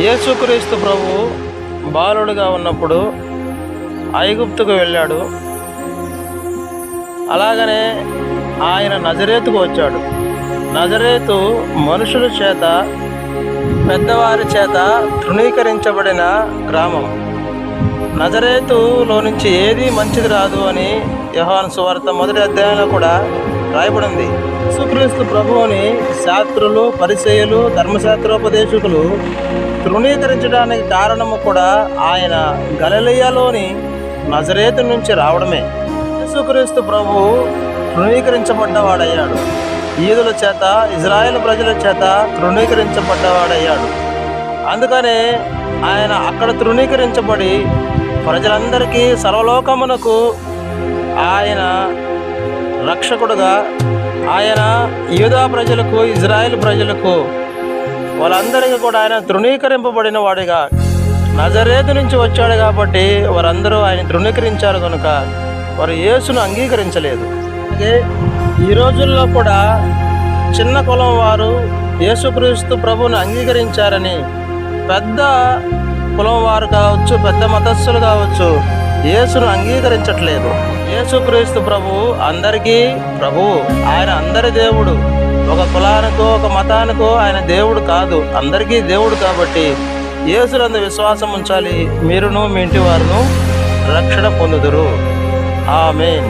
యేసుక్రీస్తు ప్రభు బాలుడుగా ఉన్నప్పుడు ఐగుప్తుకు వెళ్ళాడు. అలాగనే ఆయన నజరేతుకు వచ్చాడు. నజరేతు మనుషుల చేత, పెద్దవారి చేత తృణీకరించబడిన గ్రామం. నజరేతులో నుంచి ఏది మంచిది రాదు అని యోహాను సువార్త 1వ అధ్యాయంలో కూడా రాయబడింది. యేసుక్రీస్తు ప్రభువుని శాస్త్రులు, పరిసయ్యులు, ధర్మశాస్త్రోపదేశకులు తృణీకరించడానికి కారణము కూడా ఆయన గలిలయలోని నజరేతు నుంచి రావడమే. యేసుక్రీస్తు ప్రభువు తృణీకరించబడ్డవాడయ్యాడు. యూదుల చేత, ఇజ్రాయేల్ ప్రజల చేత తృణీకరించబడ్డవాడయ్యాడు. అందుకనే ఆయన అక్కడ తృణీకరించబడి ప్రజలందరికీ, సర్వలోకమునకు ఆయన రక్షకుడుగా, ఆయన యూదా ప్రజలకు, ఇజ్రాయేల్ ప్రజలకు, వాళ్ళందరికీ కూడా ఆయన తృణీకరింపబడిన వాడిగా నజరేతు నుంచి వచ్చాడు. కాబట్టి వారందరూ ఆయన తృణీకరించారు కనుక వారు యేసును అంగీకరించలేదు. అలాగే ఈ రోజుల్లో కూడా చిన్న కులం వారు యేసుక్రీస్తు ప్రభువుని అంగీకరించారని పెద్ద కులం వారు కావచ్చు, పెద్ద మతస్థులు కావచ్చు, యేసును అంగీకరించట్లేదు. యేసుక్రీస్తు ప్రభువు అందరికీ ప్రభువు. ఆయన అందరి దేవుడు. ఒక కులానికో, ఒక మతానికో ఆయన దేవుడు కాదు, అందరికీ దేవుడు. కాబట్టి యేసునందు విశ్వాసం ఉంచాలి. మీరును మీ ఇంటి వారును రక్షణ పొందుదురు. ఆమేన్.